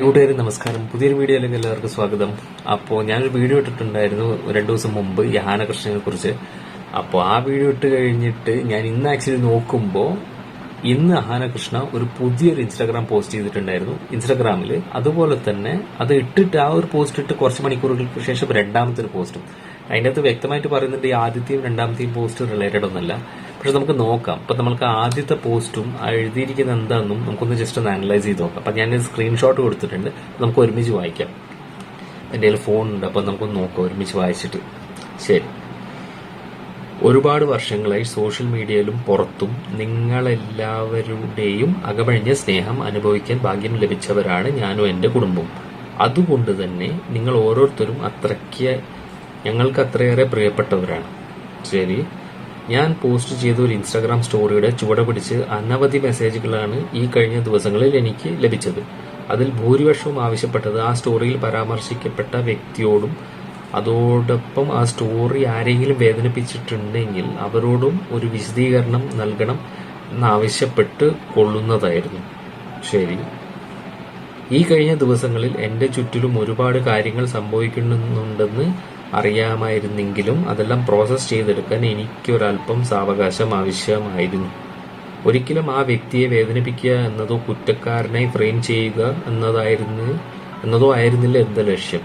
കൂട്ടുകാരെ നമസ്കാരം. പുതിയൊരു വീഡിയോയിലേക്ക് എല്ലാവർക്കും സ്വാഗതം. അപ്പോൾ ഞാനൊരു വീഡിയോ ഇട്ടിട്ടുണ്ടായിരുന്നു 2 ദിവസം മുമ്പ് ഈ ആനകൃഷ്ണനെ കുറിച്ച്. അപ്പോൾ ആ വീഡിയോ ഇട്ട് കഴിഞ്ഞിട്ട് ഞാൻ ഇന്ന് ആക്ച്വലി നോക്കുമ്പോൾ ഇന്ന് ആനകൃഷ്ണ ഒരു പുതിയൊരു ഇൻസ്റ്റാഗ്രാം പോസ്റ്റ് ചെയ്തിട്ടുണ്ടായിരുന്നു ഇൻസ്റ്റാഗ്രാമിൽ. അതുപോലെ തന്നെ അത് ഇട്ടിട്ട് ആ ഒരു പോസ്റ്റ് ഇട്ട് കുറച്ച് മണിക്കൂറുകൾക്ക് ശേഷം രണ്ടാമത്തെ ഒരു പോസ്റ്റും. അതിൻ്റെ അകത്ത് വ്യക്തമായിട്ട് പറയുന്നുണ്ട് ഈ ആദ്യത്തെയും രണ്ടാമത്തെയും പോസ്റ്റ് റിലേറ്റഡ് ഒന്നല്ല. പക്ഷെ നമുക്ക് നോക്കാം. അപ്പൊ നമുക്ക് ആദ്യത്തെ പോസ്റ്റും എഴുതിയിരിക്കുന്നത് എന്താണെന്നും നമുക്കൊന്ന് ജസ്റ്റ് ഒന്ന് അനലൈസ് ചെയ്ത് നോക്കാം. അപ്പൊ ഞാൻ സ്ക്രീൻഷോട്ട് കൊടുത്തിട്ടുണ്ട്, നമുക്ക് ഒരുമിച്ച് വായിക്കാം. എൻ്റെ കയ്യിൽ ഫോൺ ഉണ്ട്, അപ്പൊ നമുക്കൊന്ന് നോക്കാം ഒരുമിച്ച് വായിച്ചിട്ട്. ശരി. ഒരുപാട് വർഷങ്ങളായി സോഷ്യൽ മീഡിയയിലും പുറത്തും നിങ്ങളെല്ലാവരുടെയും അകമഴിഞ്ഞ സ്നേഹം അനുഭവിക്കാൻ ഭാഗ്യം ലഭിച്ചവരാണ് ഞാനും എൻ്റെ കുടുംബവും. അതുകൊണ്ട് തന്നെ നിങ്ങൾ ഓരോരുത്തരും ഞങ്ങൾക്ക് അത്രയേറെ പ്രിയപ്പെട്ടവരാണ്. ശരി. ഞാൻ പോസ്റ്റ് ചെയ്ത ഒരു ഇൻസ്റ്റാഗ്രാം സ്റ്റോറിയുടെ ചുവടെ പിടിച്ച് അനവധി മെസ്സേജുകളാണ് ഈ കഴിഞ്ഞ ദിവസങ്ങളിൽ എനിക്ക് ലഭിച്ചത്. അതിൽ ഭൂരിപക്ഷവും ആവശ്യപ്പെട്ടത് ആ സ്റ്റോറിയിൽ പരാമർശിക്കപ്പെട്ട വ്യക്തിയോടും അതോടൊപ്പം ആ സ്റ്റോറി ആരെങ്കിലും വേദനിപ്പിച്ചിട്ടുണ്ടെങ്കിൽ അവരോടും ഒരു വിശദീകരണം നൽകണം എന്നാവശ്യപ്പെട്ട് കൊള്ളുന്നതായിരുന്നു. ശരി. ഈ കഴിഞ്ഞ ദിവസങ്ങളിൽ എൻ്റെ ചുറ്റിലും ഒരുപാട് കാര്യങ്ങൾ സംഭവിക്കുന്നുണ്ടെന്ന് അറിയാമായിരുന്നെങ്കിലും അതെല്ലാം പ്രോസസ് ചെയ്തെടുക്കാൻ എനിക്കൊരല്പം സാവകാശം ആവശ്യമായിരുന്നു. ഒരിക്കലും ആ വ്യക്തിയെ വേദനിപ്പിക്കുക എന്നതോ കുറ്റക്കാരനായി ഫ്രെയിം ചെയ്യുക എന്നതോ ആയിരുന്നില്ല എന്റെ ലക്ഷ്യം.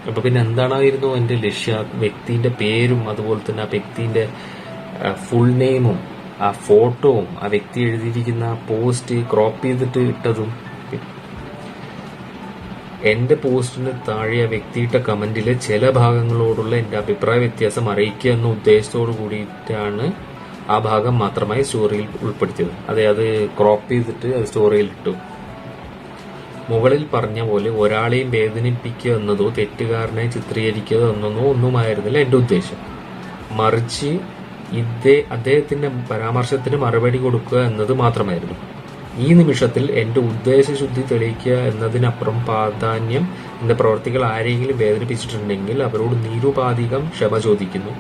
അപ്പൊ പിന്നെ എന്താണായിരുന്നു എന്റെ ലക്ഷ്യം? വ്യക്തിന്റെ പേരും അതുപോലെ തന്നെ ആ വ്യക്തിന്റെ ഫുൾ നെയിമും ആ ഫോട്ടോവും ആ വ്യക്തി എഴുതിയിരിക്കുന്ന പോസ്റ്റ് ക്രോപ്പ് ചെയ്തിട്ട് ഇട്ടതും എന്റെ പോസ്റ്റിന് താഴെ ആ വ്യക്തിയിട്ട കമന്റിലെ ചില ഭാഗങ്ങളോടുള്ള എന്റെ അഭിപ്രായ വ്യത്യാസം അറിയിക്കുക എന്ന ഉദ്ദേശത്തോടു കൂടിയിട്ടാണ് ആ ഭാഗം മാത്രമായി സ്റ്റോറിയിൽ ഉൾപ്പെടുത്തിയത്. അത് ക്രോപ്പ് ചെയ്തിട്ട് അത് സ്റ്റോറിയിൽ ഇട്ടു. മുകളിൽ പറഞ്ഞ പോലെ ഒരാളെയും വേദനിപ്പിക്കുക എന്നതോ തെറ്റുകാരനായി ചിത്രീകരിക്കുക എന്നതോ ഒന്നുമായിരുന്നില്ല എന്റെ ഉദ്ദേശം. മറിച്ച് അദ്ദേഹത്തിന്റെ പരാമർശത്തിന് മറുപടി കൊടുക്കുക എന്നത് മാത്രമായിരുന്നു. ഈ നിമിഷത്തിൽ എന്റെ ഉദ്ദേശശുദ്ധി തെളിയിക്കുക എന്നതിനപ്പുറം പ്രാധാന്യം എന്റെ പ്രവർത്തികൾ ആരെങ്കിലും വേദനിപ്പിച്ചിട്ടുണ്ടെങ്കിൽ അവരോട് നിരുപാധികം ക്ഷമ ചോദിക്കുന്നു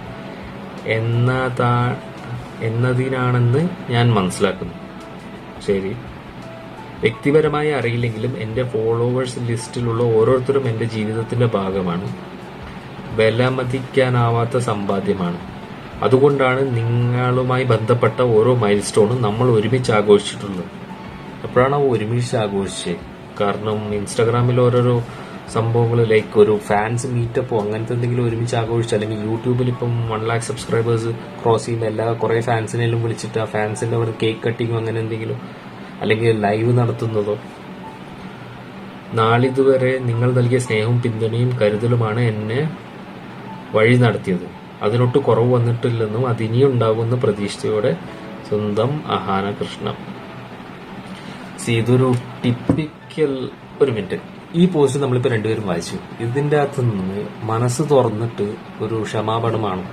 എന്നതിനാണെന്ന് ഞാൻ മനസ്സിലാക്കുന്നു. ശരി. വ്യക്തിപരമായി അറിയില്ലെങ്കിലും എന്റെ ഫോളോവേഴ്സ് ലിസ്റ്റിലുള്ള ഓരോരുത്തരും എന്റെ ജീവിതത്തിന്റെ ഭാഗമാണ്. വിലമതിക്കാനാവാത്ത സമ്പാദ്യമാണ്. അതുകൊണ്ടാണ് നിങ്ങളുമായി ബന്ധപ്പെട്ട ഓരോ മൈൽ സ്റ്റോണും നമ്മൾ ഒരുമിച്ച് ആഘോഷിച്ചിട്ടുള്ളത്. എപ്പോഴാണ് ഒരുമിച്ച് ആഘോഷിച്ചത്? കാരണം ഇൻസ്റ്റാഗ്രാമിൽ ഓരോരോ സംഭവങ്ങൾ ലൈക്ക് ഒരു ഫാൻസ് മീറ്റപ്പോ അങ്ങനത്തെ എന്തെങ്കിലും ഒരുമിച്ച് ആഘോഷിച്ചു, അല്ലെങ്കിൽ യൂട്യൂബിൽ ഇപ്പം 1 lakh സബ്സ്ക്രൈബേഴ്സ് ക്രോസ് ചെയ്യുമ്പോൾ കുറെ ഫാൻസിനെല്ലാം വിളിച്ചിട്ട് ആ ഫാൻസിന്റെ അവിടെ കേക്ക് കട്ടിങ്ങോ അങ്ങനെ എന്തെങ്കിലും, അല്ലെങ്കിൽ ലൈവ് നടത്തുന്നതോ. നാളിതുവരെ നിങ്ങൾ നൽകിയ സ്നേഹവും പിന്തുണയും കരുതലുമാണ് എന്നെ വഴി നടത്തിയത്. അതിനൊട്ട് കുറവ് വന്നിട്ടില്ലെന്നും അതിനിയും ഉണ്ടാകുന്ന പ്രതീക്ഷയോടെ സ്വന്തം ആനകൃഷ്ണ. ഇതൊരു ടിപ്പിക്കൽ. ഒരു മിനിറ്റ്. ഈ പോസ്റ്റ് നമ്മളിപ്പോ രണ്ടുപേരും വായിച്ചു. ഇതിന്റെ അകത്ത് നിന്ന് മനസ്സ് തുറന്നിട്ട് ഒരു ക്ഷമാപണമാണ്.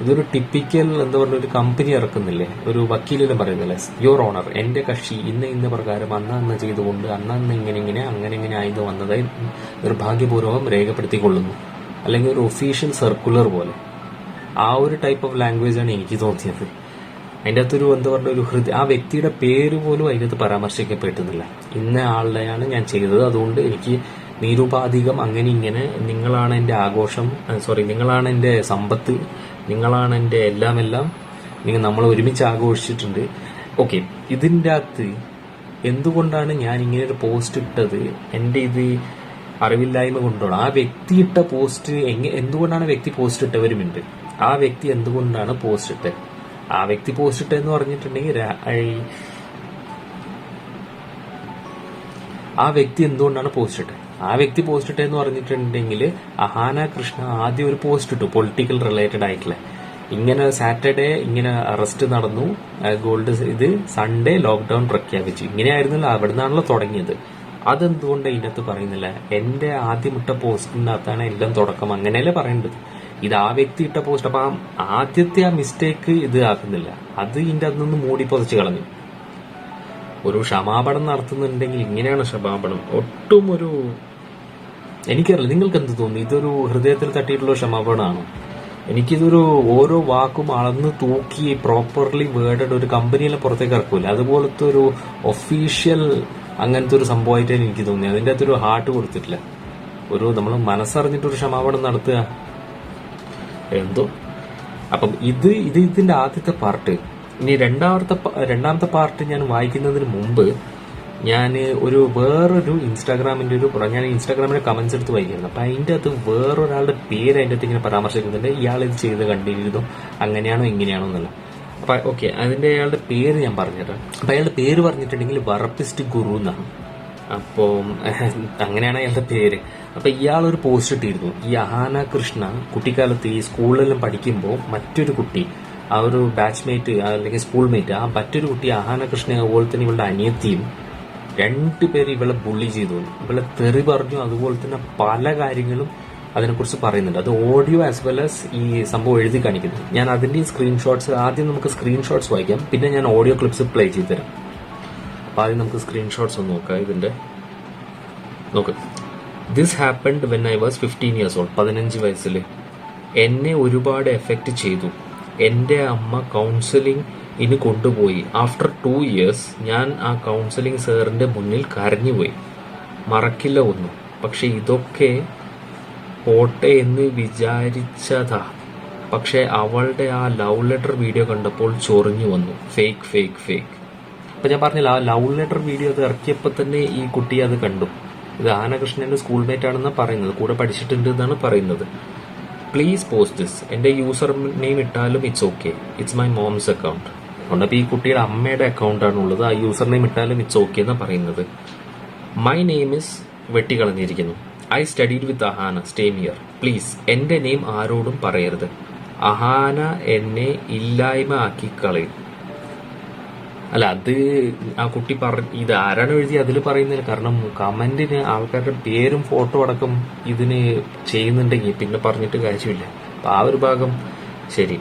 ഇതൊരു ടിപ്പിക്കൽ എന്താ പറയുക, ഒരു കമ്പനി ഇറക്കുന്നില്ലേ, ഒരു വക്കീലിനെ പറയുന്നില്ലേ, യുവർ ഓണർ എന്റെ കക്ഷി ഇന്ന പ്രകാരം അന്ന് ചെയ്തുകൊണ്ട് അന്ന് ഇങ്ങനെ അങ്ങനെ ആയത് വന്നതായി നിർഭാഗ്യപൂർവ്വം രേഖപ്പെടുത്തിക്കൊള്ളുന്നു. അല്ലെങ്കിൽ ഒരു ഒഫീഷ്യൽ സർക്കുലർ പോലെ ആ ഒരു ടൈപ്പ് ഓഫ് ലാംഗ്വേജ് ആണ് എനിക്ക് തോന്നിയത്. അതിൻ്റെ അകത്തൊരു എന്താ പറയുക, ഒരു ആ വ്യക്തിയുടെ പേര് പോലും അതിനകത്ത് പരാമർശിക്കപ്പെട്ടുന്നില്ല. ഇന്ന ആളുടെയാണ് ഞാൻ ചെയ്തത്, അതുകൊണ്ട് എനിക്ക് നിരുപാധികം അങ്ങനെ ഇങ്ങനെ, നിങ്ങളാണ് എൻ്റെ ആഘോഷം, നിങ്ങളാണ് എൻ്റെ സമ്പത്ത്, നിങ്ങളാണ് എൻ്റെ എല്ലാം, നമ്മൾ ഒരുമിച്ച് ആഘോഷിച്ചിട്ടുണ്ട്. ഓക്കെ. ഇതിൻ്റെ അകത്ത് എന്തുകൊണ്ടാണ് ഞാൻ ഇങ്ങനെ ഒരു പോസ്റ്റ് ഇട്ടത്? എൻ്റെ ഇത് അറിവില്ലായ്മ കൊണ്ടാണ്. ആ വ്യക്തി ഇട്ട പോസ്റ്റ് എന്തുകൊണ്ടാണ് വ്യക്തി പോസ്റ്റ് ഇട്ടവരുമുണ്ട്. ആ വ്യക്തി എന്തുകൊണ്ടാണ് പോസ്റ്റ് ഇട്ടത്? ആ വ്യക്തി പോസ്റ്റ് ഇട്ടെന്ന് പറഞ്ഞിട്ടുണ്ടെങ്കിൽ ആ വ്യക്തി എന്തുകൊണ്ടാണ് പോസ്റ്റ് ഇട്ടത്? ആ വ്യക്തി പോസ്റ്റ് ഇട്ടെന്ന് പറഞ്ഞിട്ടുണ്ടെങ്കിൽ ആനകൃഷ്ണ ആദ്യം ഒരു പോസ്റ്റ് ഇട്ടു പൊളിറ്റിക്കൽ റിലേറ്റഡ് ആയിട്ടുള്ള, ഇങ്ങനെ സാറ്റർഡേ ഇങ്ങനെ അറസ്റ്റ് നടന്നു, ഗോൾഡ് ഇത് സൺഡേ ലോക്ക്ഡൌൺ പ്രഖ്യാപിച്ചു, ഇങ്ങനെയായിരുന്നല്ലോ, അവിടെ നിന്നാണല്ലോ തുടങ്ങിയത്. അതെന്തുകൊണ്ട് ഇതിനകത്ത് പറയുന്നില്ല? എന്റെ ആദ്യം ഇട്ട പോസ്റ്റിനകത്താണ് എല്ലാം തുടക്കം, അങ്ങനെയല്ലേ പറയേണ്ടത്. ഇത് ആ വ്യക്തി ഇട്ട പോസ്റ്റ്. അപ്പൊ ആദ്യത്തെ ആ മിസ്റ്റേക്ക് ഇത് ആക്കുന്നില്ല, അത് ഇതിന്റെ അതിൽ നിന്ന് മൂടി പൊതച്ച് കളഞ്ഞു. ഒരു ക്ഷമാപണം നടത്തുന്നുണ്ടെങ്കിൽ ഇങ്ങനെയാണ് ക്ഷമാപണം. ഒട്ടും ഒരു എനിക്കറിയില്ല, നിങ്ങൾക്ക് എന്ത് തോന്നുന്നു? ഇതൊരു ഹൃദയത്തിൽ തട്ടിയിട്ടുള്ള ക്ഷമാപണമാണോ? എനിക്കിതൊരു ഓരോ വാക്കും അളന്ന് തൂക്കി പ്രോപ്പർലി വേർഡഡ് ഒരു കമ്പനിയിലെ പുറത്തേക്ക് ഇറക്കൂല, അതുപോലത്തെ ഒരു ഒഫീഷ്യൽ അങ്ങനത്തെ ഒരു സംഭവമായിട്ടാണ് എനിക്ക് തോന്നി. അതിൻ്റെ അകത്തൊരു ഹാർട്ട് കൊടുത്തിട്ടില്ല. ഒരു നമ്മൾ മനസ്സറിഞ്ഞിട്ടൊരു ക്ഷമാപണം നടത്തുക എന്തോ. അപ്പം ഇതിന്റെ ആദ്യത്തെ പാർട്ട്. ഇനി രണ്ടാമത്തെ പാർട്ട് ഞാൻ വായിക്കുന്നതിന് മുമ്പ് ഞാൻ വേറൊരു ഇൻസ്റ്റാഗ്രാമിന്റെ ഞാൻ ഇൻസ്റ്റാഗ്രാമിലെ കമന്റ്സ് എടുത്ത് വായിക്കുന്നു. അപ്പൊ അതിന്റെ അകത്ത് വേറൊരാളുടെ പേര് അതിന്റെ അകത്ത് ഇങ്ങനെ പരാമർശിക്കുന്നുണ്ട്. ഇയാൾ ഇത് ചെയ്ത് കണ്ടിരുന്നു, അങ്ങനെയാണോ ഇങ്ങനെയാണോ എന്നല്ല. അപ്പൊ ഓക്കെ, അതിന്റെ അയാളുടെ പേര് ഞാൻ പറഞ്ഞുതരാം. അപ്പൊ അയാളുടെ പേര് പറഞ്ഞിട്ടുണ്ടെങ്കിൽ വറപ്പിസ്റ്റ് ഗുരു എന്നാണ്. അപ്പം അങ്ങനെയാണ് അയാളുടെ പേര്. അപ്പൊ ഇയാളൊരു പോസ്റ്റ് ഇട്ടിരുന്നു. ഈ അഹാന കൃഷ്ണ കുട്ടിക്കാലത്ത് ഈ സ്കൂളിലെല്ലാം പഠിക്കുമ്പോൾ മറ്റൊരു കുട്ടി, ആ ഒരു ബാച്ച്മേറ്റ് അല്ലെങ്കിൽ സ്കൂൾമേറ്റ്, ആ മറ്റൊരു കുട്ടി അഹാന കൃഷ്ണ അതുപോലെ തന്നെ ഇവളുടെ അനിയത്തിയും രണ്ടുപേര് ഇവളെ ബുള്ളി ചെയ്തു, ഇവളെ തെറി പറഞ്ഞു. അതുപോലെ തന്നെ പല കാര്യങ്ങളും അതിനെക്കുറിച്ച് പറയുന്നുണ്ട്. അത് ഓഡിയോ ആസ് വെൽ ആസ് ഈ സംഭവം എഴുതി കാണിക്കുന്നു. ഞാൻ അതിന്റെ സ്ക്രീൻഷോട്ട്സ്, ആദ്യം നമുക്ക് സ്ക്രീൻഷോട്ട്സ് വായിക്കാം, പിന്നെ ഞാൻ ഓഡിയോ ക്ലിപ്സ് പ്ലേ ചെയ്ത് തരാം. അപ്പൊ ആദ്യം നമുക്ക് സ്ക്രീൻഷോട്ട്സ് ഒന്ന് നോക്കാം. ഇതിന്റെ നോക്ക്. This happened when I was 15 years old. 15 വയസ്സിൽ എന്നെ ഒരുപാട് എഫക്റ്റ് ചെയ്തു. എൻ്റെ അമ്മ കൗൺസിലിംഗിന് കൊണ്ടുപോയി. ആഫ്റ്റർ 2 years ഞാൻ ആ കൗൺസിലിംഗ് സാറിന്റെ മുന്നിൽ കരഞ്ഞുപോയി. മറക്കില്ല ഒന്നും. പക്ഷെ ഇതൊക്കെ പോട്ടെ എന്ന് വിചാരിച്ചതാ. പക്ഷെ അവളുടെ ആ ലവ് ലെറ്റർ വീഡിയോ കണ്ടപ്പോൾ ചൊറിഞ്ഞു വന്നു. Fake fake fake. അപ്പൊ ഞാൻ പറഞ്ഞില്ല, ആ ലവ് ലെറ്റർ വീഡിയോ അത് ഇറക്കിയപ്പോൾ തന്നെ ഈ കുട്ടി അത് കണ്ടു. ഇത് ആനകൃഷ്ണന്റെ സ്കൂൾമേറ്റ് ആണെന്നാണ് പറയുന്നത്, കൂടെ പഠിച്ചിട്ടുണ്ട് എന്നാണ് പറയുന്നത്. Please post this. എന്റെ യൂസർ നെയിം ഇട്ടാലും it's okay. It's my mom's account. അതുകൊണ്ട് ഈ കുട്ടിയുടെ അമ്മയുടെ അക്കൗണ്ട് ആണുള്ളത്. ആ യൂസർ നെയിം ഇട്ടാലും ഇറ്റ്സ് ഓക്കെ എന്നാണ് പറയുന്നത്. മൈ നെയിം ഇസ് വെട്ടിക്കളഞ്ഞിരിക്കുന്നു. I studied with Ahana. Stem year. Please എന്റെ നെയിം ആരോടും പറയരുത്. അഹാന എന്നെ ഇല്ലായ്മ ആക്കി കളയും. അല്ല, അത് ആ കുട്ടി ഇത് ആരാണ് എഴുതി അതിൽ പറയുന്നില്ല. കാരണം കമന്റിന് ആൾക്കാരുടെ പേരും ഫോട്ടോ അടക്കം ഇതിന് ചെയ്യുന്നുണ്ടെങ്കിൽ പിന്നെ പറഞ്ഞിട്ട് കാര്യമില്ല. അപ്പൊ ആ ഒരു ഭാഗം ശരി.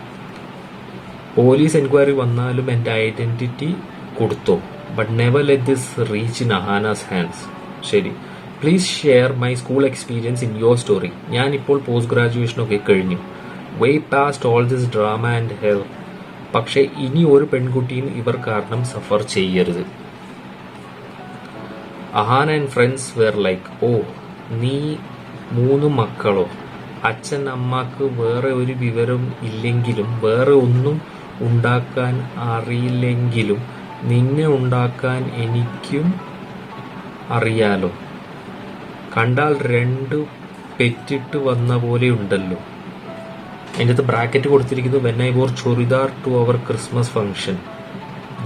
പോലീസ് എൻക്വയറി വന്നാലും എന്റെ ഐഡന്റിറ്റി കൊടുത്തോ. But never let this reach in Ahana's hands. ശരി. Please share my school experience in your story. ഞാൻ ഇപ്പോൾ പോസ്റ്റ് ഗ്രാജുവേഷനൊക്കെ കഴിഞ്ഞു. Way past all this drama and hell. പക്ഷെ ഇനി ഒരു പെൺകുട്ടിയും ഇവർ കാരണം സഫർ ചെയ്യരുത്. Ahana and friends were like, ഓ നീ 3 മക്കളോ? അച്ഛൻ അമ്മക്ക് വേറെ ഒരു വിവരം ഇല്ലെങ്കിലും വേറെ ഒന്നും ഉണ്ടാക്കാൻ അറിയില്ലെങ്കിലും നിന്നെ ഉണ്ടാക്കാൻ എനിക്കും അറിയാലോ. കണ്ടാൽ 2 പെറ്റിട്ട് വന്ന പോലെ ഉണ്ടല്ലോ. അതിൻ്റെ അകത്ത് ബ്രാക്കറ്റ് കൊടുത്തിരിക്കുന്നു, when I wore churidar to our Christmas function.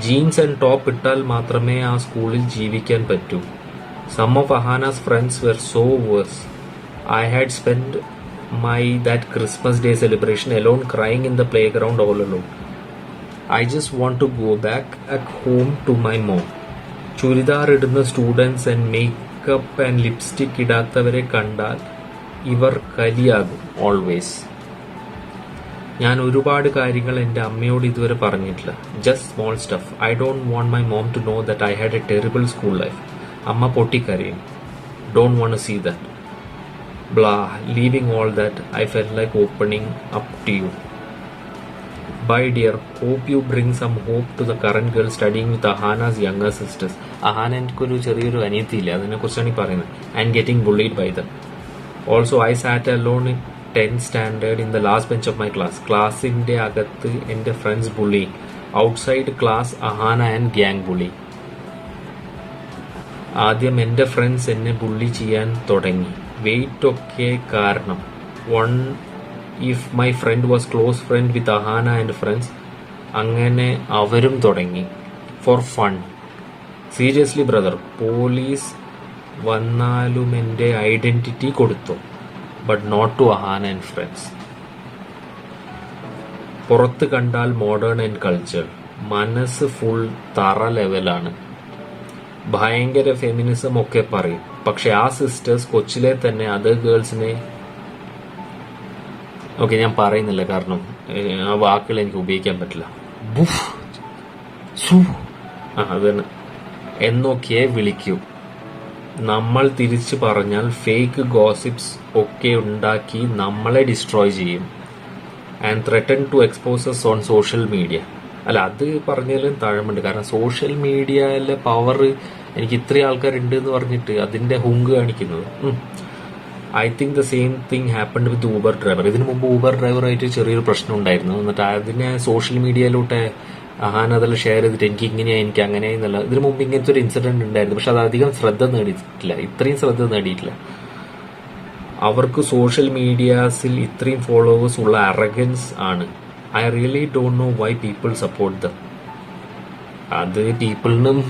Jeans and top ഇട്ടാൽ മാത്രമേ ആ സ്കൂളിൽ ജീവിക്കാൻ പറ്റൂ. Some of Ahana's friends were so worse. I had spend that Christmas Day celebration alone, crying in the playground all alone. I just want to go back at home to my mom. Churidar ഇടുന്ന students and makeup and lipstick ഇടാത്തവരെ കണ്ടാൽ ഇവർ കലിയാകും always. ഞാൻ ഒരുപാട് കാര്യങ്ങൾ എൻ്റെ അമ്മയോട് ഇതുവരെ പറഞ്ഞിട്ടില്ല. Just small stuff. I don't want my mom to know that I had a terrible school life. അമ്മ പൊട്ടിക്കരയും. Don't want to see that. Blah, leaving all that, I felt like opening up to you. Bye dear, hope you bring some hope to the current girl studying with Ahana's younger sisters. Ahana എനിക്കൊരു ചെറിയൊരു അനിയത്തിയില്ല, അതിനെക്കുറിച്ചാണ് ഈ പറയുന്നത്. And getting bullied by them. Also, I sat alone in 10th standard in the last bench of my class. ക്ലാസിന്റെ അകത്ത് എൻ്റെ friends bully. Outside class, Ahana and gang bully. ആദ്യം എൻ്റെ ഫ്രണ്ട്സ് എന്നെ ബുള്ളി ചെയ്യാൻ തുടങ്ങി. വെയിറ്റ് ഒക്കെ കാരണം. One if my friend was close friend with Ahana and friends. അങ്ങനെ അവരും തുടങ്ങി. For fun. Seriously brother, police വന്നാലും എൻ്റെ ഐഡന്റിറ്റി കൊടുത്തു. But not to Ahana and friends. പുറത്ത് കണ്ടാൽ മോഡേൺ ആൻഡ് കൾച്ചർ. മനസ്സ് ഫുൾ തറ ലെവലാണ്. ഭയങ്കര ഫെമിനിസം ഒക്കെ പറയും. പക്ഷെ ആ സിസ്റ്റേഴ്സ് കൊച്ചിലെ തന്നെ അതർ ഗേൾസിനെ, ഓക്കെ ഞാൻ പറയുന്നില്ല കാരണം ആ വാക്കുകൾ എനിക്ക് ഉപയോഗിക്കാൻ പറ്റില്ല, അത് തന്നെ എന്നൊക്കെ വിളിക്കൂ. നമ്മൾ തിരിച്ചു പറഞ്ഞാൽ ഫേക്ക് ഗോസിപ്സ് ഒക്കെ ഉണ്ടാക്കി നമ്മളെ ഡിസ്ട്രോയ് ചെയ്യും. And threaten to exposes on social media. അല്ല, അത് പറഞ്ഞാലും താഴമുണ്ട്. കാരണം സോഷ്യൽ മീഡിയയിലെ പവർ എനിക്ക് ഇത്രയും ആൾക്കാരുണ്ട് എന്ന് പറഞ്ഞിട്ട് അതിന്റെ ഹുങ്ക് കാണിക്കുന്നത്. I think the same thing happened with Uber driver. ഇതിനു മുമ്പ് ഊബർ ഡ്രൈവറായിട്ട് ചെറിയൊരു പ്രശ്നം ഉണ്ടായിരുന്നു. എന്നിട്ട് അതിനെ സോഷ്യൽ മീഡിയയിലൂടെ അതെല്ലാം ഷെയർ ചെയ്തിട്ട് എനിക്ക് ഇങ്ങനെയാ എനിക്ക് അങ്ങനെ എന്നല്ല. ഇതിനു മുമ്പ് ഇങ്ങനത്തെ ഒരു ഇൻസിഡന്റ് ഉണ്ടായിരുന്നു. പക്ഷെ അത് അധികം ശ്രദ്ധ നേടിയിട്ടില്ല, ഇത്രയും ശ്രദ്ധ നേടിയിട്ടില്ല. അവർക്ക് സോഷ്യൽ മീഡിയാസിൽ ഇത്രയും ഫോളോവേഴ്സ് ഉള്ള അറഗൻസ് ആണ്. I really don't know why people support them. അത് പീപ്പിളിനും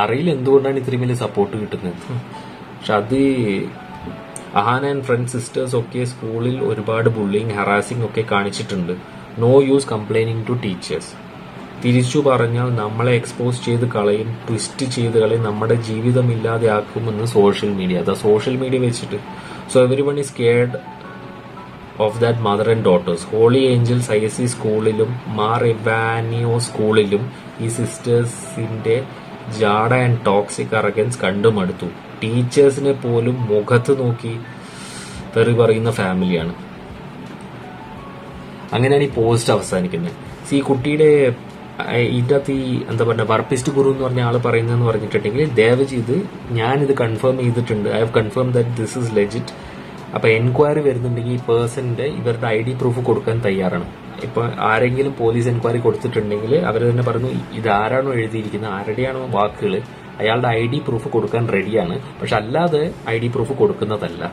അറിയില്ല എന്തുകൊണ്ടാണ് ഇത്രയും വലിയ സപ്പോർട്ട് കിട്ടുന്നത്. പക്ഷെ അത് അഹാന ആൻഡ് ഫ്രണ്ട്സ് സിസ്റ്റേഴ്സ് ഒക്കെ സ്കൂളിൽ ഒരുപാട് ബുള്ളിങ് ഹറാസിങ് ഒക്കെ കാണിച്ചിട്ടുണ്ട്. No use complaining to teachers. തിരിച്ചു പറഞ്ഞാൽ നമ്മളെ എക്സ്പോസ് ചെയ്ത് കളയും, ട്വിസ്റ്റ് ചെയ്ത് കളയും, നമ്മുടെ ജീവിതം ഇല്ലാതെയാക്കുമെന്ന് സോഷ്യൽ മീഡിയ. അതാ സോഷ്യൽ മീഡിയ വെച്ചിട്ട്. So every one is scared of that mother and daughters. Holy Angels ISC സ്കൂളിലും മാർ എവാനിയോ സ്കൂളിലും ഈ സിസ്റ്റേഴ്സിന്റെ ജാഡ ആൻഡ് ടോക്സിക് അറഗൻസ് കണ്ടുമടുത്തു. ടീച്ചേഴ്സിനെ പോലും മുഖത്ത് നോക്കി തെറി പറയുന്ന ഫാമിലിയാണ്. അങ്ങനെയാണ് ഈ പോസ്റ്റ് അവസാനിക്കുന്നത്. ഈ കുട്ടിയുടെ ഇതിൻ്റെ അകത്ത് ഈ എന്താ പറയുക വർപ്പിസ്റ്റ് ഗുരു എന്ന് പറഞ്ഞ ആള് പറയുന്നതെന്ന് പറഞ്ഞിട്ടുണ്ടെങ്കിൽ ദയവ് ചെയ്ത് ഞാനിത് കൺഫേം ചെയ്തിട്ടുണ്ട്, I have confirm that this is legit. അപ്പൊ എൻക്വയറി വരുന്നുണ്ടെങ്കിൽ ഈ പേഴ്സന്റെ ഇവരുടെ ID പ്രൂഫ് കൊടുക്കാൻ തയ്യാറാണ്. ഇപ്പൊ ആരെങ്കിലും പോലീസ് എൻക്വയറി കൊടുത്തിട്ടുണ്ടെങ്കിൽ അവർ തന്നെ പറഞ്ഞു ഇത് ആരാണോ എഴുതിയിരിക്കുന്നത്, ആരുടെയാണോ വാക്കുകൾ, അയാളുടെ ID പ്രൂഫ് കൊടുക്കാൻ റെഡിയാണ്. പക്ഷെ അല്ലാതെ ID പ്രൂഫ് കൊടുക്കുന്നതല്ല.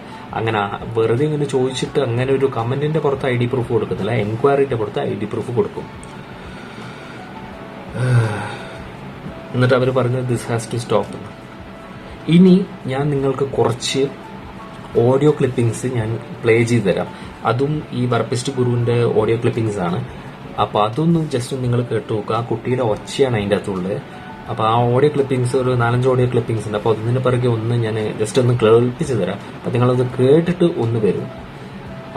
അങ്ങനെ വെറുതെ ഇങ്ങനെ ചോദിച്ചിട്ട് അങ്ങനെ ഒരു കമന്റിന്റെ പുറത്ത് ID പ്രൂഫ് കൊടുക്കുന്നില്ല, എൻക്വയറിന്റെ പുറത്ത് ID പ്രൂഫ് കൊടുക്കും. എന്നിട്ട് അവർ പറഞ്ഞത് ദിസ് ഹാസ് ടു സ്റ്റോപ്പ്. ഇനി ഞാൻ നിങ്ങൾക്ക് കുറച്ച് ഓഡിയോ ക്ലിപ്പിംഗ്സ് ഞാൻ പ്ലേ ചെയ്ത് തരാം. അതും ഈ വർപ്പിസ്റ്റ് ഗുരുവിന്റെ ഓഡിയോ ക്ലിപ്പിംഗ്സ് ആണ്. അപ്പൊ അതൊന്നും ജസ്റ്റ് നിങ്ങൾ കേട്ടു നോക്കുക. ആ കുട്ടിയുടെ ഒച്ചയാണ് അതിൻ്റെ അകത്തുള്ളത്. അപ്പൊ ആ ഓഡിയോ ക്ലിപ്പിംഗ്സ് ഒരു 4-5 ഓഡിയോ ക്ലിപ്പിംഗ്സ് ഉണ്ട്. അപ്പൊ അതിന് പിറകെ ഒന്ന് ഞാൻ ജസ്റ്റ് ഒന്ന് കേൾപ്പിച്ച് തരാം. അപ്പൊ നിങ്ങളത് കേട്ടിട്ട് ഒന്ന് വരും.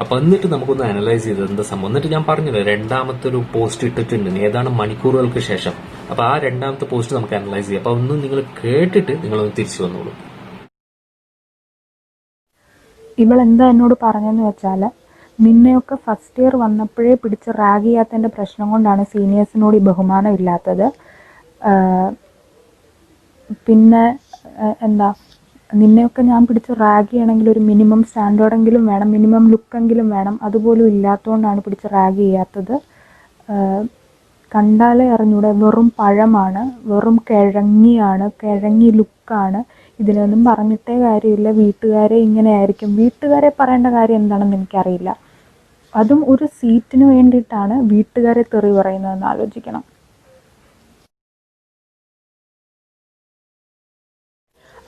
അപ്പൊ എന്നിട്ട് നമുക്കൊന്ന് അനലൈസ് ചെയ്ത് എന്താ സംഭവം. എന്നിട്ട് ഞാൻ പറഞ്ഞില്ല രണ്ടാമത്തെ ഒരു പോസ്റ്റ് ഇട്ടിട്ടുണ്ട് ഏതാണ്ട് മണിക്കൂറുകൾക്ക് ശേഷം. അപ്പൊ ആ രണ്ടാമത്തെ പോസ്റ്റ് നമുക്ക് അനലൈസ് ചെയ്യാം. അപ്പൊ ഒന്ന് നിങ്ങൾ കേട്ടിട്ട് നിങ്ങളൊന്ന് തിരിച്ചു വന്നോളൂ. ഇവളെന്താ എന്നോട് പറഞ്ഞെന്ന് വെച്ചാൽ, നിന്നെയൊക്കെ ഫസ്റ്റ് ഇയർ വന്നപ്പോഴേ പിടിച്ച് റാഗ് ചെയ്യാത്തതിൻ്റെ പ്രശ്നം കൊണ്ടാണ് സീനിയേഴ്സിനോട് ഈ ബഹുമാനം ഇല്ലാത്തത്. പിന്നെ എന്താ നിന്നെയൊക്കെ ഞാൻ പിടിച്ച് റാഗ് ചെയ്യണമെങ്കിൽ ഒരു മിനിമം സ്റ്റാൻഡേർഡെങ്കിലും വേണം, മിനിമം ലുക്കെങ്കിലും വേണം. അതുപോലും ഇല്ലാത്തതുകൊണ്ടാണ് പിടിച്ച് റാഗ് ചെയ്യാത്തത്. കണ്ടാലേ അറിഞ്ഞൂടെ, വെറും പഴമാണ്, വെറും കിഴങ്ങിയാണ്, കിഴങ്ങി ലുക്കാണ്. ഇതിനൊന്നും പറഞ്ഞിട്ടേ കാര്യമില്ല. വീട്ടുകാരെ ഇങ്ങനെ ആയിരിക്കും. വീട്ടുകാരെ പറയേണ്ട കാര്യം എന്താണെന്ന് എനിക്കറിയില്ല. അതും ഒരു സീറ്റിന് വേണ്ടിയിട്ടാണ് വീട്ടുകാരെ തെറി പറയുന്നതെന്ന് ആലോചിക്കണം.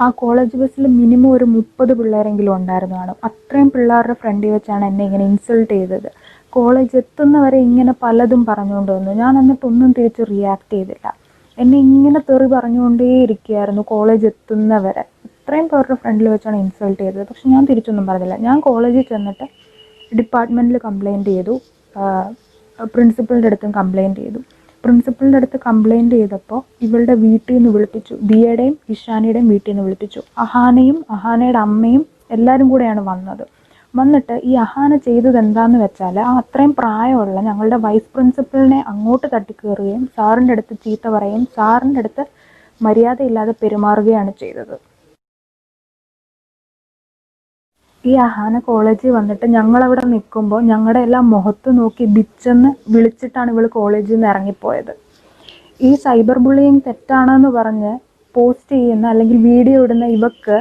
ആ കോളേജ് ബസ്സിൽ മിനിമം ഒരു 30 പിള്ളേരെങ്കിലും ഉണ്ടായിരുന്നു കാണും. അത്രയും പിള്ളേരുടെ ഫ്രണ്ടിൽ വെച്ചാണ് എന്നെ ഇങ്ങനെ ഇൻസൾട്ട് ചെയ്തത്. കോളേജ് എത്തുന്നവരെ ഇങ്ങനെ പലതും പറഞ്ഞുകൊണ്ട് വന്നു. ഞാൻ എന്നിട്ടൊന്നും തിരിച്ച് റിയാക്ട് ചെയ്തില്ല. എന്നെ ഇങ്ങനെ തെറി പറഞ്ഞുകൊണ്ടേയിരിക്കുകയായിരുന്നു കോളേജ് എത്തുന്നവരെ. ഇത്രയും പേരുടെ ഫ്രണ്ടിൽ വെച്ചാണ് ഇൻസൾട്ട് ചെയ്തത്. പക്ഷെ ഞാൻ തിരിച്ചൊന്നും പറഞ്ഞില്ല. ഞാൻ കോളേജിൽ ചെന്നിട്ട് ഡിപ്പാർട്ട്മെൻറ്റിൽ കംപ്ലയിൻറ്റ് ചെയ്തു, പ്രിൻസിപ്പളിൻ്റെ അടുത്തും കംപ്ലയിൻറ്റ് ചെയ്തു. പ്രിൻസിപ്പളിൻ്റെ അടുത്ത് കംപ്ലയിൻറ്റ് ചെയ്തപ്പോൾ ഇവളുടെ വീട്ടിൽ നിന്ന് വിളിപ്പിച്ചു. ദിയയുടെയും ഇഷാനിയുടെയും വീട്ടിൽ നിന്ന് വിളിപ്പിച്ചു. അഹാനയും അഹാനയുടെ അമ്മയും എല്ലാവരും കൂടെയാണ് വന്നത്. വന്നിട്ട് ഈ അഹാന ചെയ്തത് എന്താന്ന് വെച്ചാൽ, ആ അത്രയും പ്രായമുള്ള ഞങ്ങളുടെ വൈസ് പ്രിൻസിപ്പളിനെ അങ്ങോട്ട് തട്ടിക്കയറുകയും സാറിൻ്റെ അടുത്ത് ചീത്ത പറയുകയും സാറിൻ്റെ അടുത്ത് മര്യാദയില്ലാതെ പെരുമാറുകയാണ് ചെയ്തത്. ഈ അഹാന കോളേജിൽ വന്നിട്ട് ഞങ്ങളവിടെ നിൽക്കുമ്പോൾ ഞങ്ങളുടെ എല്ലാം മുഖത്ത് നോക്കി ബിച്ചെന്ന് വിളിച്ചിട്ടാണ് ഇവൾ കോളേജിൽ നിന്ന് ഇറങ്ങിപ്പോയത്. ഈ സൈബർ ബുള്ളിയിങ് തെറ്റാണെന്ന് പറഞ്ഞ് പോസ്റ്റ് ചെയ്യുന്ന അല്ലെങ്കിൽ വീഡിയോ ഇടുന്ന ഇവക്ക്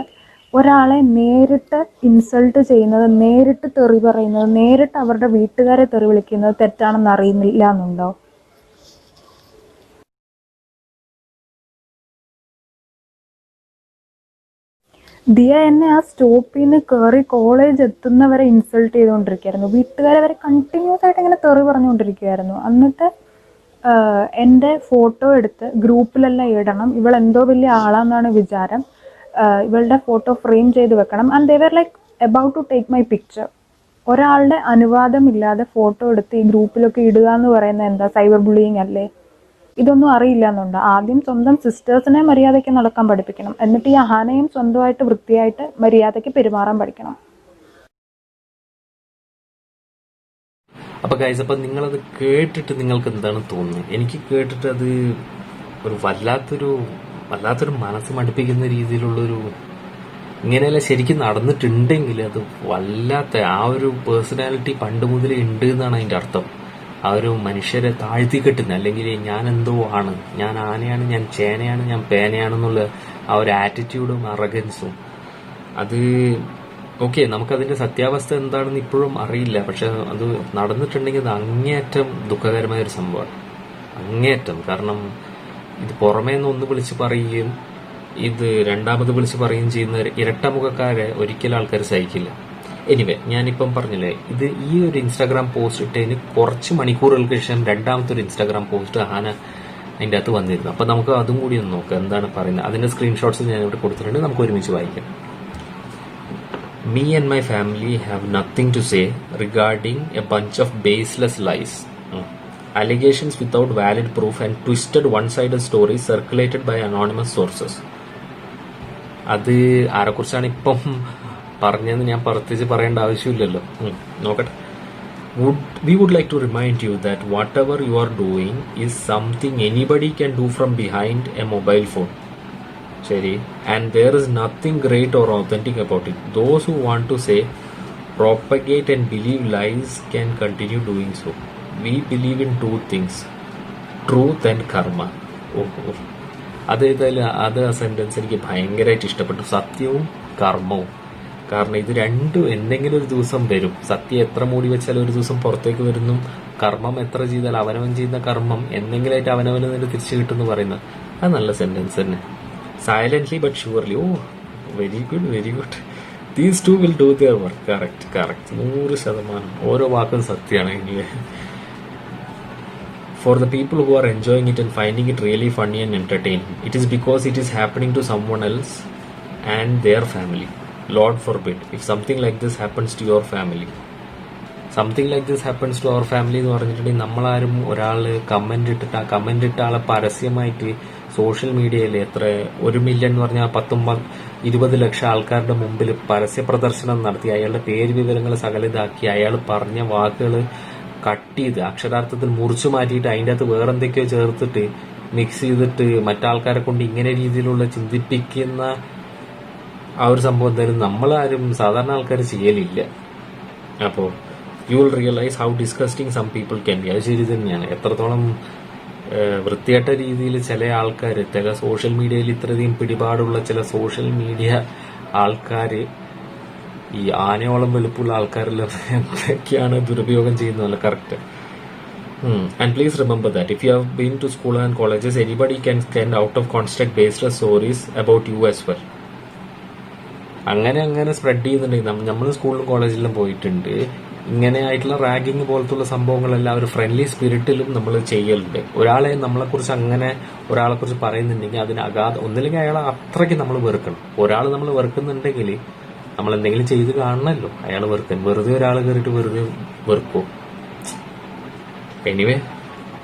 ഒരാളെ നേരിട്ട് ഇൻസൾട്ട് ചെയ്യുന്നത്, നേരിട്ട് തെറി പറയുന്നത്, നേരിട്ട് അവരുടെ വീട്ടുകാരെ തെറി വിളിക്കുന്നത് തെറ്റാണെന്ന് അറിയുന്നില്ല എന്നുണ്ടോ? ദിയ എന്നെ ആ സ്റ്റോപ്പിൽ നിന്ന് കയറി കോളേജ് എത്തുന്നവരെ ഇൻസൾട്ട് ചെയ്തുകൊണ്ടിരിക്കുകയായിരുന്നു. വീട്ടുകാരെ വരെ കണ്ടിന്യൂസ് ആയിട്ട് ഇങ്ങനെ തെറി പറഞ്ഞുകൊണ്ടിരിക്കുകയായിരുന്നു. എന്നിട്ട് എൻ്റെ ഫോട്ടോ എടുത്ത് ഗ്രൂപ്പിലെല്ലാം ഇടണം, ഇവളെന്തോ വലിയ ആളാന്നാണ് വിചാരം, ഇവളുടെ ഫോട്ടോ ഫ്രെയിം ചെയ്ത് വെക്കണം. And they were like about to take my picture. ഒരാളുടെ അനുവാദമില്ലാതെ ഫോട്ടോ എടുത്ത് ഈ ഗ്രൂപ്പിലൊക്കെ ഇടുക എന്ന് പറയുന്നത് എന്താ, സൈബർ ബുള്ളിയിങ് അല്ലേ? ഇതൊന്നും അറിയില്ല എന്നുണ്ട്. ആദ്യം സ്വന്തം സിസ്റ്റേഴ്സിനെ മര്യാദയ്ക്ക് നടക്കാൻ പഠിപ്പിക്കണം. എന്നിട്ട് ഈ അഹാനയും സ്വന്തമായിട്ട് വൃത്തിയായിട്ട് മര്യാദയ്ക്ക് പെരുമാറാൻ പഠിക്കണം. അപ്പൊ ഗൈസ്, അപ്പൊ നിങ്ങളത് കേട്ടിട്ട് നിങ്ങൾക്ക് എന്താണ് തോന്നുന്നത്? എനിക്ക് കേട്ടിട്ട് അത് ഒരു വല്ലാത്തൊരു വല്ലാത്തൊരു മനസ്സ് മടുപ്പിക്കുന്ന രീതിയിലുള്ളൊരു, ഇങ്ങനെയല്ല ശരിക്കും നടന്നിട്ടുണ്ടെങ്കിൽ അത് വല്ലാത്ത ആ ഒരു പേഴ്സണാലിറ്റി പണ്ട് മുതലേ ഉണ്ട് എന്നാണ് അതിന്റെ അർത്ഥം. ആ ഒരു മനുഷ്യരെ താഴ്ത്തി കെട്ടുന്ന, അല്ലെങ്കിൽ ഞാൻ എന്തോ ആണ്, ഞാൻ ആനയാണ്, ഞാൻ ചേനയാണ്, ഞാൻ പേനയാണെന്നുള്ള ആ ഒരു ആറ്റിറ്റ്യൂഡും അറഗൻസും, അത് ഓക്കെ, നമുക്കതിന്റെ സത്യാവസ്ഥ എന്താണെന്ന് ഇപ്പോഴും അറിയില്ല. പക്ഷെ അത് നടന്നിട്ടുണ്ടെങ്കിൽ അത് അങ്ങേയറ്റം ദുഃഖകരമായ ഒരു സംഭവമാണ്, അങ്ങേയറ്റം. കാരണം ഇത് പുറമേ നിന്ന് ഒന്ന് വിളിച്ച് പറയുകയും ഇത് രണ്ടാമത് വിളിച്ച് പറയുകയും ചെയ്യുന്ന ഇരട്ടമുഖക്കാരെ ഒരിക്കലും ആൾക്കാർ സഹിക്കില്ല. എനിവേ, ഞാനിപ്പം പറഞ്ഞില്ലേ, ഇത് ഈ ഒരു ഇൻസ്റ്റാഗ്രാം പോസ്റ്റ് ഇട്ടതിന് കുറച്ച് മണിക്കൂറുകൾക്ക് ശേഷം രണ്ടാമത്തെ ഒരു ഇൻസ്റ്റാഗ്രാം പോസ്റ്റ് ആന അതിൻ്റെ അകത്ത് വന്നിരുന്നു. അപ്പൊ നമുക്ക് അതും കൂടി ഒന്ന് നോക്കാം എന്താണ് പറയുന്നത്. അതിന്റെ സ്ക്രീൻഷോട്ട്സ് ഞാൻ ഇവിടെ കൊടുത്തിട്ടുണ്ട്, നമുക്ക് ഒരുമിച്ച് വായിക്കാം. Me and my family have nothing to say regarding a bunch of baseless lies. Allegations without valid proof and twisted one-sided stories circulated by anonymous sources. അത് ആരെക്കുറിച്ചാണ് ഇപ്പം പറഞ്ഞതെന്ന് ഞാൻ പ്രത്യേകിച്ച് പറയേണ്ട ആവശ്യമില്ലല്ലോ. നോക്കട്ടെ. We would like to remind you that whatever you are doing is something anybody can do from behind a mobile phone. ശരി, and there is nothing great or authentic about it. Those who want to say, propagate and believe lies can continue doing so. We believe in two things, truth and karma. അത് ആ sentence എനിക്ക് ഭയങ്കരമായിട്ട് ഇഷ്ടപ്പെട്ടു. സത്യവും കർമ്മവും. കാരണം ഇത് രണ്ടും എന്തെങ്കിലും ഒരു ദിവസം വരും. സത്യം എത്ര മൂടി വെച്ചാലും ഒരു ദിവസം പുറത്തേക്ക് വരുന്നു. കർമ്മം എത്ര ചെയ്താൽ അവനവൻ ചെയ്യുന്ന കർമ്മം എന്തെങ്കിലുമായിട്ട് അവനവന് തന്നെ തിരിച്ചു കിട്ടുമെന്ന് പറയുന്നത് അത് നല്ല സെന്റൻസ് തന്നെ. Silently but surely. Oh, very good, very good. These two will do their work. Correct. 100%. ഓരോ വാക്കും സത്യമാണ്. Anyway, for the people who are enjoying it and finding it really funny and entertaining, it is because it is happening to someone else and their family. Lord forbid if something like this happens to your family. Something like this happens to our family എന്ന് പറഞ്ഞിട്ടുണ്ടെങ്കിൽ നമ്മളാരും ഒരാള് comment ഇട്ടിട്ട് ആ comment ഇട്ട ആളെ പരസ്യമായിട്ട് social മീഡിയയിൽ എത്ര 1 മില്യൺ എന്ന് പറഞ്ഞാൽ 20 ലക്ഷം ആൾക്കാരുടെ മുമ്പിൽ പരസ്യ പ്രദർശനം നടത്തി അയാളുടെ പേര് വിവരങ്ങൾ സകലിതാക്കി അയാൾ പറഞ്ഞ വാക്കുകൾ കട്ട് ചെയ്ത് അക്ഷരാർത്ഥത്തിൽ മുറിച്ചു മാറ്റിയിട്ട് അതിൻ്റെ അകത്ത് വേറെന്തൊക്കെയോ ചേർത്തിട്ട് മിക്സ് ചെയ്തിട്ട് മറ്റാൾക്കാരെ കൊണ്ട് ഇങ്ങനെ രീതിയിലുള്ള ചിന്തിപ്പിക്കുന്ന ആ ഒരു സംഭവം എന്തായാലും നമ്മളാരും സാധാരണ ആൾക്കാർ ചെയ്യലില്ല. അപ്പോൾ you will realise how disgusting some people can be. അത് ശരി തന്നെയാണ്. എത്രത്തോളം വൃത്തികെട്ട രീതിയിൽ ചില ആൾക്കാർ, ചില സോഷ്യൽ മീഡിയയിൽ ഇത്രയധികം പിടിപാടുള്ള ചില സോഷ്യൽ മീഡിയ ആൾക്കാർ, ഈ ആനയോളം വെളുപ്പുള്ള ആൾക്കാരെല്ലാം എന്തൊക്കെയാണ് ദുരുപയോഗം ചെയ്യുന്നതല്ല. Correct. And please remember that if you have been to school and colleges, anybody can send out of context baseless stories about you as well. അങ്ങനെ സ്പ്രെഡ് ചെയ്യുന്നുണ്ടെങ്കിൽ നമ്മൾ സ്കൂളിലും കോളേജിലും പോയിട്ടുണ്ട്. ഇങ്ങനെ ആയിട്ടുള്ള റാഗിങ് പോലത്തുള്ള സംഭവങ്ങളെല്ലാം ഒരു ഫ്രണ്ട്ലി സ്പിരിറ്റിലും നമ്മൾ ചെയ്യലുണ്ട്. ഒരാളെ നമ്മളെക്കുറിച്ച് അങ്ങനെ ഒരാളെക്കുറിച്ച് പറയുന്നുണ്ടെങ്കിൽ അതിന് ഒന്നില്ലെങ്കിൽ അയാളെ അത്രയ്ക്ക് നമ്മൾ വെറുക്കണം. ഒരാൾ നമ്മൾ വെറുക്കുന്നുണ്ടെങ്കിൽ നമ്മൾ എന്തെങ്കിലും ചെയ്ത് കാണണമല്ലോ അയാൾ വെറുക്കാൻ. വെറുതെ ഒരാൾ കയറിയിട്ട് വെറുതെ വെറുക്കോ? Anyway,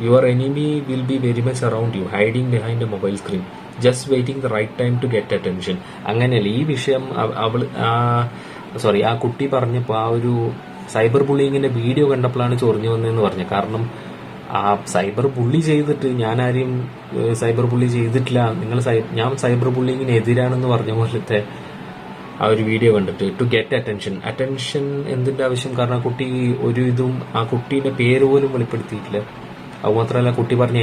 your enemy will be very much around you, hiding behind a mobile screen, just waiting the right time to get attention. അങ്ങനെയല്ല ഈ വിഷയം ആ കുട്ടി പറഞ്ഞപ്പോൾ ആ ഒരു സൈബർ ബുള്ളിങ്ങിന്റെ വീഡിയോ കണ്ടപ്പോഴാണ് ചൊറിഞ്ഞു വന്നതെന്ന് പറഞ്ഞു. കാരണം ആ സൈബർ ബുള്ളി ചെയ്തിട്ട് ഞാൻ ആരെയും സൈബർ ബുള്ളി ചെയ്തിട്ടില്ല, ഞാൻ സൈബർ ബുള്ളിങ്ങിന് എതിരാണെന്ന് പറഞ്ഞ പോലത്തെ ആ ഒരു വീഡിയോ കണ്ടിട്ട് ടു ഗെറ്റ് അറ്റൻഷൻ എന്തിന്റെ ആവശ്യം? കാരണം കുട്ടി ഒരു ഇതും ആ കുട്ടീന്റെ പേര് പോലും വെളിപ്പെടുത്തിയിട്ടില്ല. അതുമാത്രമല്ല കുട്ടി പറഞ്ഞ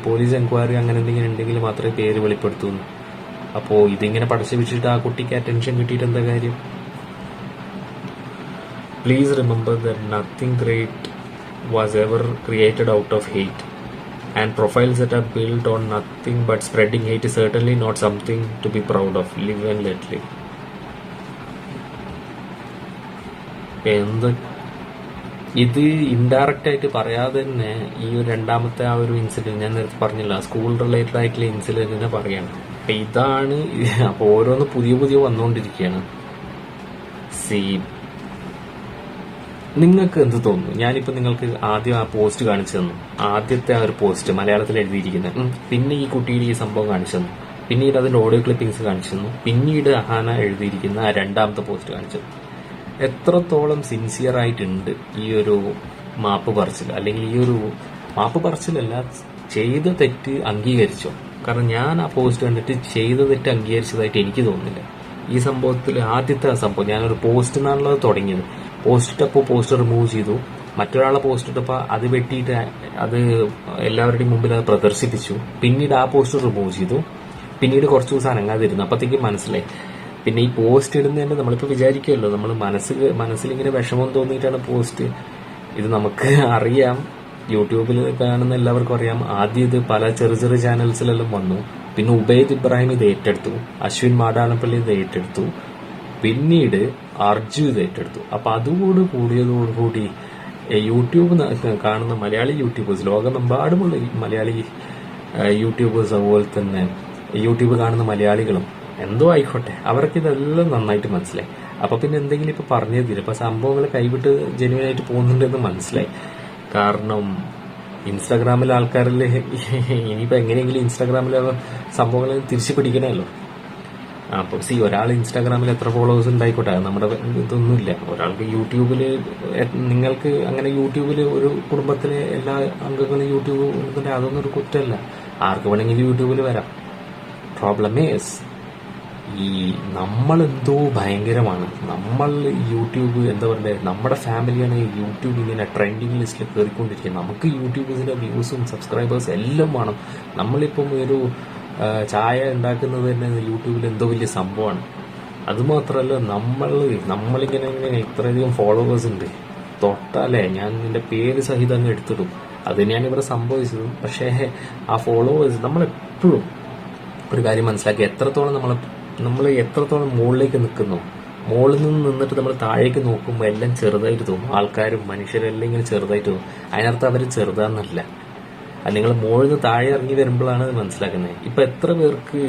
പോലീസ് എൻക്വയറി അങ്ങനെ എന്തെങ്കിലും ഉണ്ടെങ്കിൽ മാത്രമേ പേര് വെളിപ്പെടുത്തുന്നു. അപ്പോൾ ഇതിങ്ങനെ പടച്ചു വെച്ചിട്ട് ആ കുട്ടിക്ക് അറ്റൻഷൻ കിട്ടിയിട്ട് എന്താ കാര്യം? Please remember that nothing great was ever created out of hate, and profiles that are built on nothing but spreading hate is certainly not something to be proud of. Live and let live. ഇത് indirect ആയിട്ട് പറയാതെ തന്നെ ഈ രണ്ടാമത്തെ ആ ഒരു incident ഞാൻ നേരത്തെ പറഞ്ഞില്ല, സ്കൂൾ റിലേറ്റഡ് ആയിട്ടുള്ള ഇൻസിഡന്റിനെ പറയാണ്. അപ്പൊ ഇതാണ്. അപ്പൊ ഓരോന്ന് പുതിയ വന്നുകൊണ്ടിരിക്കുകയാണ്. നിങ്ങൾക്ക് എന്ത് തോന്നുന്നു? ഞാനിപ്പോ നിങ്ങൾക്ക് ആദ്യം ആ പോസ്റ്റ് കാണിച്ചു തന്നു, ആദ്യത്തെ ആ ഒരു പോസ്റ്റ് മലയാളത്തിൽ എഴുതിയിരിക്കുന്നത്. പിന്നെ ഈ കുട്ടിയുടെ ഈ സംഭവം കാണിച്ചു തന്നു, പിന്നീട് അതിന്റെ ഓഡിയോ ക്ലിപ്പിംഗ്സ് കാണിച്ചു തന്നു, പിന്നീട് അഹാന എഴുതിയിരിക്കുന്ന ആ രണ്ടാമത്തെ പോസ്റ്റ് കാണിച്ചു തന്നു. എത്രത്തോളം സിൻസിയർ ആയിട്ടുണ്ട് ഈ ഒരു മാപ്പ് പറച്ചിൽ, അല്ലെങ്കിൽ ഈ ഒരു മാപ്പ് പറച്ചിലല്ല, ചെയ്ത തെറ്റ് അംഗീകരിച്ചോ? കാരണം ഞാൻ ആ പോസ്റ്റ് കണ്ടിട്ട് ചെയ്ത തെറ്റ് അംഗീകരിച്ചതായിട്ട് എനിക്ക് തോന്നുന്നില്ല. ഈ സംഭവത്തിൽ ആദ്യത്തെ സംഭവം ഞാനൊരു പോസ്റ്റ് നിന്നാണല്ലോ തുടങ്ങിയത്. പോസ്റ്റ് ഇട്ടപ്പോൾ പോസ്റ്റ് റിമൂവ് ചെയ്തു, മറ്റൊരാളെ പോസ്റ്റ് ഇട്ടപ്പോൾ അത് വെട്ടിയിട്ട് അത് എല്ലാവരുടെയും മുമ്പിൽ അത് പ്രദർശിപ്പിച്ചു. പിന്നീട് ആ പോസ്റ്റ് റിമൂവ് ചെയ്തു. പിന്നീട് കുറച്ച് ദിവസം അനങ്ങാതിരുന്നു. അപ്പോഴത്തേക്കും മനസ്സിലായി. പിന്നെ ഈ പോസ്റ്റ് ഇടുന്നതിന്റെ നമ്മളിപ്പോൾ വിചാരിക്കുമല്ലോ, നമ്മൾ മനസ്സിലിങ്ങനെ വിഷമം തോന്നിയിട്ടാണ് പോസ്റ്റ്. ഇത് നമുക്ക് അറിയാം, യൂട്യൂബിൽ കാണുന്ന എല്ലാവർക്കും അറിയാം. ആദ്യം ഇത് പല ചെറിയ ചെറിയ ചാനൽസിലെല്ലാം വന്നു. പിന്നെ ഉബൈദ് ഇബ്രാഹിം ഇത് ഏറ്റെടുത്തു, അശ്വിൻ മാടാനപ്പള്ളി ഇത് ഏറ്റെടുത്തു, പിന്നീട് അർജു ഇത് ഏറ്റെടുത്തു. അപ്പൊ അതുകൂടി കൂടിയതോടുകൂടി യൂട്യൂബ് കാണുന്ന മലയാളി യൂട്യൂബേഴ്സ്, ലോകമെമ്പാടുമുള്ള മലയാളി യൂട്യൂബേഴ്സ്, അതുപോലെ തന്നെ യൂട്യൂബ് കാണുന്ന മലയാളികളും എന്തോ ആയിക്കോട്ടെ, അവർക്ക് ഇതെല്ലാം നന്നായിട്ട് മനസ്സിലായി. അപ്പൊ പിന്നെ എന്തെങ്കിലും ഇപ്പൊ പറഞ്ഞു തരും. ഇപ്പൊ സംഭവങ്ങൾ കൈവിട്ട് ജെന്യുവനായിട്ട് പോകുന്നുണ്ടെന്ന് മനസ്സിലായി. കാരണം ഇൻസ്റ്റാഗ്രാമിലെ ആൾക്കാരിൽ ഇനിയിപ്പോ എങ്ങനെയെങ്കിലും ഇൻസ്റ്റാഗ്രാമിലെ സംഭവങ്ങൾ തിരിച്ചു പിടിക്കണമല്ലോ. അപ്പൊ ഒരാൾ ഇൻസ്റ്റാഗ്രാമിൽ എത്ര ഫോളോവേഴ്സ് ഉണ്ടായിക്കോട്ടെ, അത് നമ്മുടെ ഇതൊന്നുമില്ല. ഒരാൾക്ക് യൂട്യൂബില്, നിങ്ങൾക്ക് അങ്ങനെ യൂട്യൂബില് ഒരു കുടുംബത്തിലെ എല്ലാ അംഗങ്ങളും യൂട്യൂബ്, അതൊന്നും ഒരു കുറ്റമല്ല. ആർക്ക് വേണമെങ്കിലും യൂട്യൂബിൽ വരാം. പ്രോബ്ലം ഈസ് ഈ നമ്മളെന്തോ ഭയങ്കരമാണ്. നമ്മൾ യൂട്യൂബ് എന്താ പറയുക, നമ്മുടെ ഫാമിലിയാണ് യൂട്യൂബ് ഇങ്ങനെ ട്രെൻഡിങ് ലിസ്റ്റിൽ കയറിക്കൊണ്ടിരിക്കുന്നത്. നമുക്ക് യൂട്യൂബേഴ്സിന്റെ വ്യൂസും സബ്സ്ക്രൈബേഴ്സ് എല്ലാം വേണം. നമ്മളിപ്പം ഒരു ചായ ഉണ്ടാക്കുന്നത് തന്നെ യൂട്യൂബിൽ എന്തോ വലിയ സംഭവമാണ്. അതുമാത്രമല്ല, നമ്മളിങ്ങനെ ഇത്രയധികം ഫോളോവേഴ്സ് ഉണ്ട്, തൊട്ടാലേ ഞാൻ നിന്റെ പേര് സഹിതം അങ്ങ് എടുത്തിടും. അത് തന്നെയാണ് ഇവിടെ സംഭവിച്ചത്. പക്ഷേ ആ ഫോളോവേഴ്സ്, നമ്മളെപ്പോഴും ഒരു കാര്യം മനസ്സിലാക്കി, നമ്മൾ എത്രത്തോളം മുകളിലേക്ക് നിൽക്കുന്നു, മുകളിൽ നിന്ന് നിന്നിട്ട് നമ്മൾ താഴേക്ക് നോക്കുമ്പോൾ എല്ലാം ചെറുതായിട്ട് തോന്നും. ആൾക്കാരും മനുഷ്യരെല്ലാം ഇങ്ങനെ ചെറുതായിട്ട് തോന്നും. അതിനർത്ഥം അവർ ചെറുതാന്നല്ല. അത് നിങ്ങൾ മുകളിൽ നിന്ന് താഴെ ഇറങ്ങി വരുമ്പോഴാണ് ഇത് മനസ്സിലാക്കുന്നത്. ഇപ്പൊ എത്ര പേർക്ക്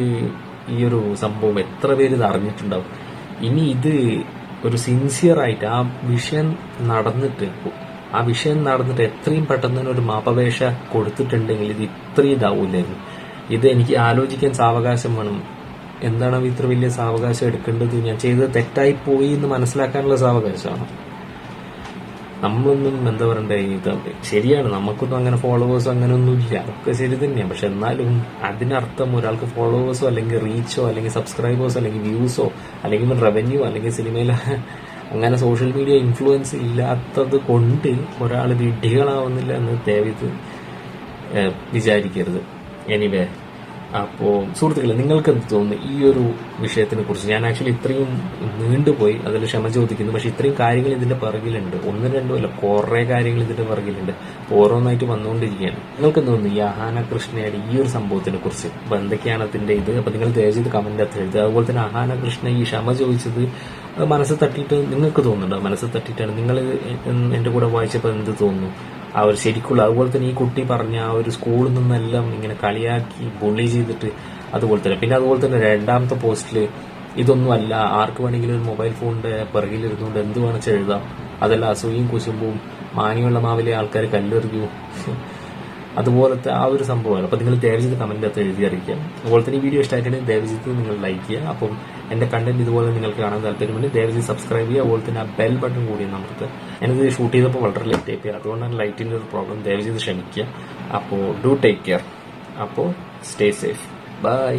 ഈ ഒരു സംഭവം, എത്ര പേര് ഇത് അറിഞ്ഞിട്ടുണ്ടാവും. ഇനി ഇത് ഒരു സിൻസിയറായിട്ട് ആ വിഷയം നടന്നിട്ട് എത്രയും പെട്ടെന്ന് തന്നെ ഒരു മാപ്പപേക്ഷ കൊടുത്തിട്ടുണ്ടെങ്കിൽ ഇത് ഇത്രയും ഇതാവൂലായിരുന്നു. ഇത് എനിക്ക് ആലോചിക്കാൻ സാവകാശം വേണം. എന്താണ് ഇത്ര വലിയ സാവകാശം എടുക്കേണ്ടത്, ഞാൻ ചെയ്തത് തെറ്റായി പോയി എന്ന് മനസ്സിലാക്കാനുള്ള സാവകാശമാണ്. നമ്മളൊന്നും എന്താ പറയണ്ടേ, ഇത് ശരിയാണ്, നമുക്കൊന്നും അങ്ങനെ ഫോളോവേഴ്സോ അങ്ങനെയൊന്നും ഇല്ല, അതൊക്കെ ശരി തന്നെയാണ്. പക്ഷെ എന്നാലും അതിനർത്ഥം ഒരാൾക്ക് ഫോളോവേഴ്സോ അല്ലെങ്കിൽ റീച്ചോ അല്ലെങ്കിൽ സബ്സ്ക്രൈബേഴ്സോ അല്ലെങ്കിൽ വ്യൂസോ അല്ലെങ്കിൽ റവന്യൂ അല്ലെങ്കിൽ സിനിമയിൽ അങ്ങനെ സോഷ്യൽ മീഡിയ ഇൻഫ്ലുവൻസ് ഇല്ലാത്തത് കൊണ്ട് ഒരാൾ വിഡ്ഢികളാവുന്നില്ല എന്ന് ദയവിത് വിചാരിക്കരുത്. എനിവേ, അപ്പോൾ സുഹൃത്തുക്കളെ, നിങ്ങൾക്ക് എന്ത് തോന്നുന്നു ഈ ഒരു വിഷയത്തിനെ കുറിച്ച്? ഞാൻ ആക്ച്വലി ഇത്രയും നീണ്ടുപോയി, അതിൽ ക്ഷമ ചോദിക്കുന്നു. പക്ഷെ ഇത്രയും കാര്യങ്ങൾ ഇതിന്റെ പിറകിലുണ്ട്, ഒന്നും രണ്ടും അല്ല, കുറെ കാര്യങ്ങൾ ഇതിന്റെ പിറകിലുണ്ട്. ഓരോന്നായിട്ട് വന്നുകൊണ്ടിരിക്കുകയാണ്. നിങ്ങൾക്ക് എന്ത് തോന്നുന്നു ഈ അഹാന കൃഷ്ണയുടെ ഈ ഒരു സംഭവത്തിനെ കുറിച്ച്? അപ്പൊ എന്തൊക്കെയാണ് അതിന്റെ ഇത്? അപ്പൊ നിങ്ങൾ ദയചെയ്ത് കമന്റ് അകത്ത് എഴുതുക. അതുപോലെ തന്നെ അഹാന കൃഷ്ണ ഈ ക്ഷമ ചോദിച്ചത് മനസ്സ് തട്ടിയിട്ട് നിങ്ങൾക്ക് തോന്നുന്നുണ്ടോ? മനസ്സ് തട്ടിയിട്ടാണ് നിങ്ങൾ എന്റെ കൂടെ വായിച്ചപ്പോൾ എന്ത് തോന്നുന്നു? ആ ഒരു ശരിക്കുള്ള, അതുപോലെ തന്നെ ഈ കുട്ടി പറഞ്ഞ ആ ഒരു സ്കൂളിൽ നിന്നെല്ലാം ഇങ്ങനെ കളിയാക്കി ബുള്ളി ചെയ്തിട്ട്, അതുപോലെ തന്നെ പിന്നെ അതുപോലെ തന്നെ രണ്ടാമത്തെ പോസ്റ്റിൽ ഇതൊന്നും അല്ല, ആർക്ക് വേണമെങ്കിലും ഒരു മൊബൈൽ ഫോണിന്റെ പിറകിലിരുന്നുകൊണ്ട് എന്ത് വേണമെന്ന് എഴുതാം, അതല്ല അസൂയും കുശുമ്പും മാനിയുള്ള മാവിലെ ആൾക്കാർ കല്ലെറിയൂ, അതുപോലത്തെ ആ ഒരു സംഭവമാണ്. അപ്പൊ നിങ്ങൾ ദയവചെയ്ത് കമന്റ് അകത്ത് എഴുതി അറിയിക്കാം. അതുപോലെ തന്നെ ഈ വീഡിയോ ഇഷ്ടമായിട്ടുണ്ടെങ്കിൽ ദയവചെയ്ത് നിങ്ങൾ ലൈക്ക് ചെയ്യുക. അപ്പം എന്റെ കണ്ടന്റ് ഇതുപോലെ നിങ്ങൾക്ക് കാണാൻ താല്പര്യമുണ്ട്, ദയവചെയ്ത് സബ്സ്ക്രൈബ് ചെയ്യുക. അതുപോലെ തന്നെ ആ ബെൽ ബട്ടൺ കൂടി നമുക്ക്, ഞാനിത് ഷൂട്ട് ചെയ്തപ്പോൾ വളരെ ലേറ്റ് ആയി പോയി, അതുകൊണ്ടാണ് ലൈറ്റിന്റെ ഒരു പ്രോബ്ലം. ദയവചെയ്ത് ക്ഷമിക്കുക. അപ്പോൾ ഡു ടേക്ക് കെയർ. അപ്പോൾ സ്റ്റേ സേഫ്. ബൈ.